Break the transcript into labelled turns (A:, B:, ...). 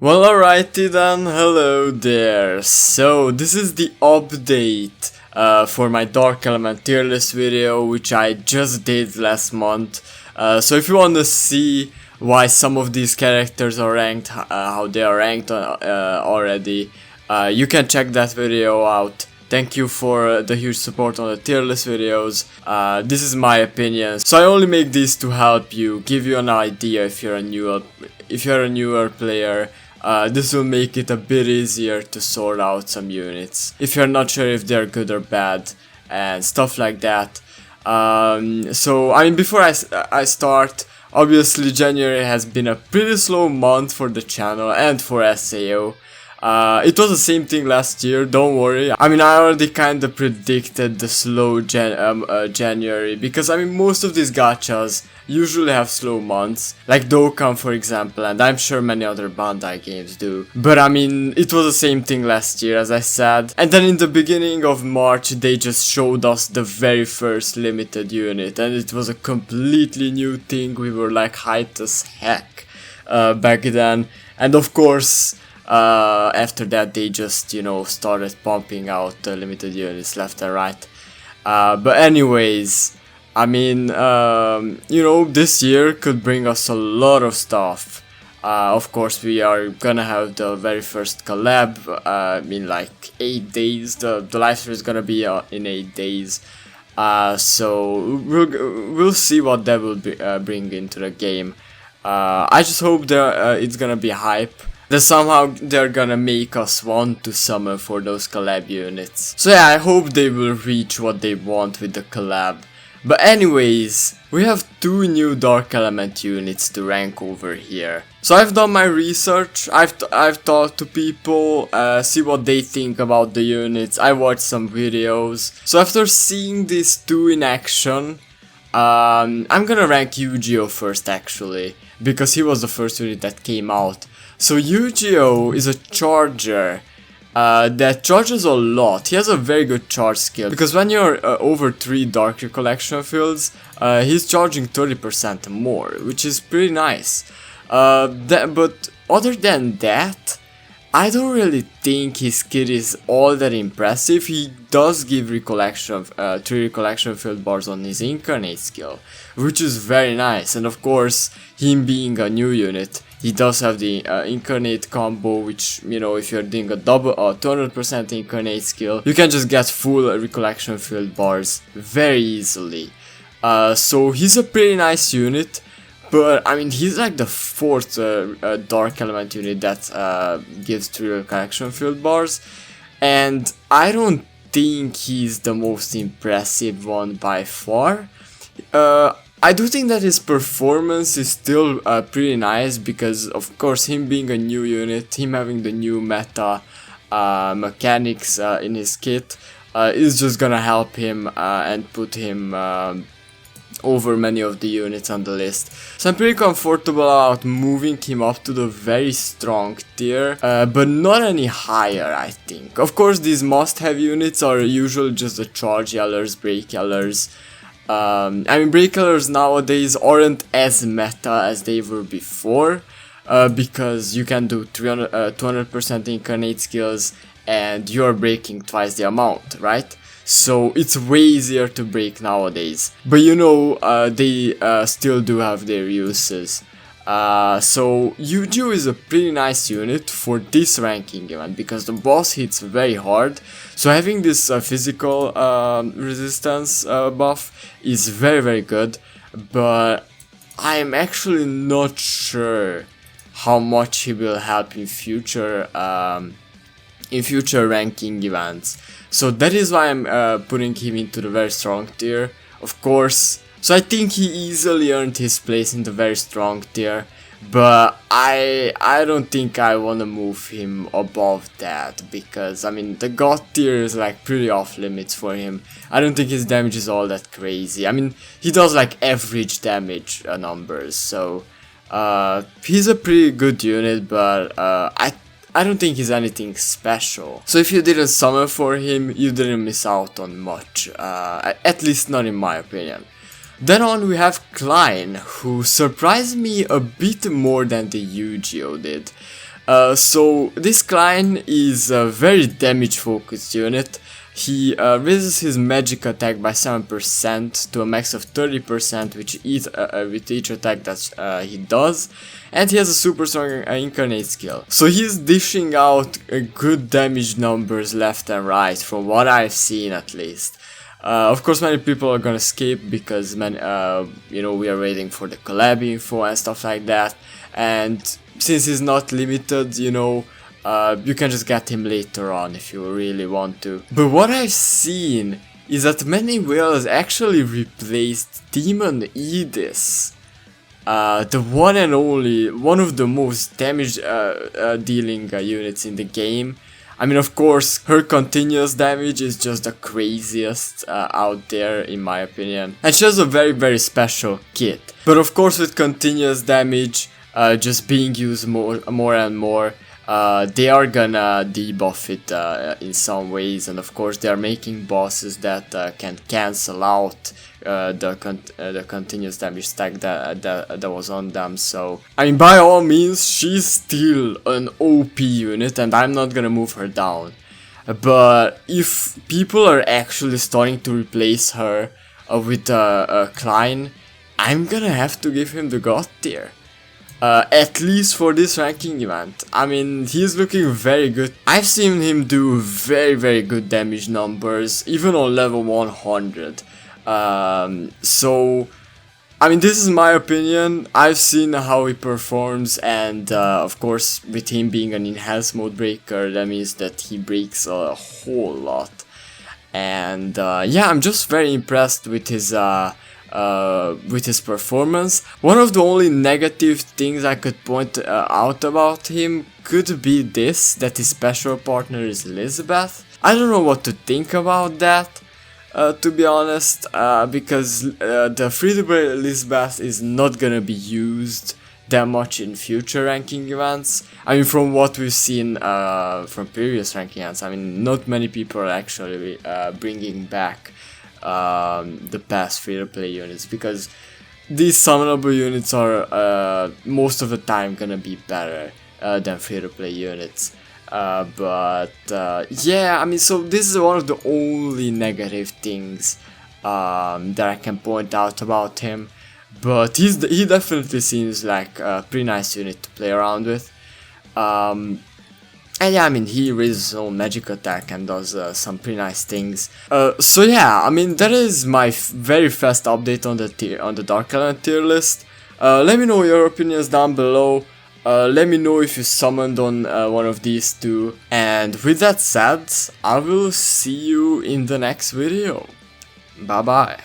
A: Well, alrighty then, hello there. So, this is the update for my Dark Element tier list video, which I just did last month. So if you want to see why some of these characters are ranked, how they are ranked already, you can check that video out. Thank you for the huge support on the tier list videos. This is my opinion, so I only make these to help you, give you an idea if you're a newer player. This will make it a bit easier to sort out some units if you're not sure if they're good or bad and stuff like that. So I mean, before I start, obviously January has been a pretty slow month for the channel and for SAO. It was the same thing last year, don't worry. I mean, I already kinda predicted the slow January, because I mean, most of these gachas usually have slow months, like Dokkan for example, and I'm sure many other Bandai games do. But I mean, it was the same thing last year, as I said. And then in the beginning of March, they just showed us the very first limited unit, and it was a completely new thing. We were like hyped as heck back then. And of course, after that they just, you know, started pumping out the limited units left and right. But anyways, I mean, you know, this year could bring us a lot of stuff. Of course, we are gonna have the very first collab in like 8 days. The live stream is gonna be in 8 days. So we'll see what that will bring into the game. I just hope that it's gonna be hype, that somehow they're gonna make us want to summon for those collab units. So yeah, I hope they will reach what they want with the collab. But anyways, we have 2 new Dark Element units to rank over here. So I've done my research, I've talked to people, see what they think about the units, I watched some videos. So after seeing these 2 in action, I'm gonna rank Eugeo first actually, because he was the first unit that came out. So Eugeo is a charger that charges a lot. He has a very good charge skill, because when you're over 3 Dark Recollection fields, he's charging 30% more, which is pretty nice. But other than that, I don't really think his kit is all that impressive. He does give 3 recollection field bars on his incarnate skill, which is very nice. And of course, him being a new unit, he does have the incarnate combo, which, you know, if you're doing a 200% incarnate skill, you can just get full recollection field bars very easily. So he's a pretty nice unit, but I mean, he's like the 4th Dark Element unit that gives 3 recollection field bars, and I don't think he's the most impressive one by far. I do think that his performance is still pretty nice, because of course, him being a new unit, him having the new meta mechanics in his kit is just gonna help him and put him over many of the units on the list. So I'm pretty comfortable about moving him up to the very strong tier, but not any higher, I think. Of course, these must-have units are usually just the charge yellers, break yellers. I mean, break yellers nowadays aren't as meta as they were before, because you can do 200% incarnate skills and you're breaking twice the amount, right? So it's way easier to break nowadays. But you know, they still do have their uses. So Eugeo is a pretty nice unit for this ranking event, because the boss hits very hard. So having this physical resistance buff is very good. But I am actually not sure how much he will help in future ranking events. So that is why I'm putting him into the very strong tier, of course. So I think he easily earned his place in the very strong tier, but I don't think I want to move him above that, because I mean, the God tier is like pretty off limits for him. I don't think his damage is all that crazy. I mean, he does like average damage numbers, so he's a pretty good unit, but I don't think he's anything special. So if you didn't summon for him, you didn't miss out on much, at least not in my opinion. Then on we have Klein, who surprised me a bit more than the Eugeo did. So this Klein is a very damage focused unit. He raises his magic attack by 7% to a max of 30% with each attack that he does, and he has a super strong incarnate skill. So he's dishing out good damage numbers left and right, from what I've seen at least. Of course, many people are gonna skip because we are waiting for the collab info and stuff like that, and since he's not limited, you can just get him later on if you really want to. But what I've seen is that many whales actually replaced Demon Edis, the one and only, one of the most damage dealing units in the game. I mean, of course, her continuous damage is just the craziest out there, in my opinion. And she has a very, very special kit. But of course, with continuous damage just being used more and more, they are gonna debuff it in some ways, and of course they are making bosses that can cancel out the continuous damage stack that was on them. So I mean, by all means, she's still an OP unit and I'm not gonna move her down, but if people are actually starting to replace her with Klein, I'm gonna have to give him the god tier. At least for this ranking event. I mean, he's looking very good. I've seen him do very, very good damage numbers, even on level 100. So, I mean, this is my opinion. I've seen how he performs, and of course, with him being an enhanced mode breaker, that means that he breaks a whole lot. And yeah, I'm just very impressed with his performance. One of the only negative things I could point out about him could be this, that his special partner is Elizabeth. I don't know what to think about that, to be honest, because the free-to-play Elizabeth is not gonna be used that much in future ranking events. I mean, from what we've seen from previous ranking events, I mean, not many people are actually bringing back the past free-to-play units, because these summonable units are most of the time gonna be better than free-to-play units. But yeah, I mean, so this is one of the only negative things that I can point out about him. But he definitely seems like a pretty nice unit to play around with. And yeah, I mean, he raises his own magic attack and does some pretty nice things. So yeah, I mean, that is my very fast update on the Dark Element tier list. Let me know your opinions down below. Let me know if you summoned on one of these two. And with that said, I will see you in the next video. Bye bye.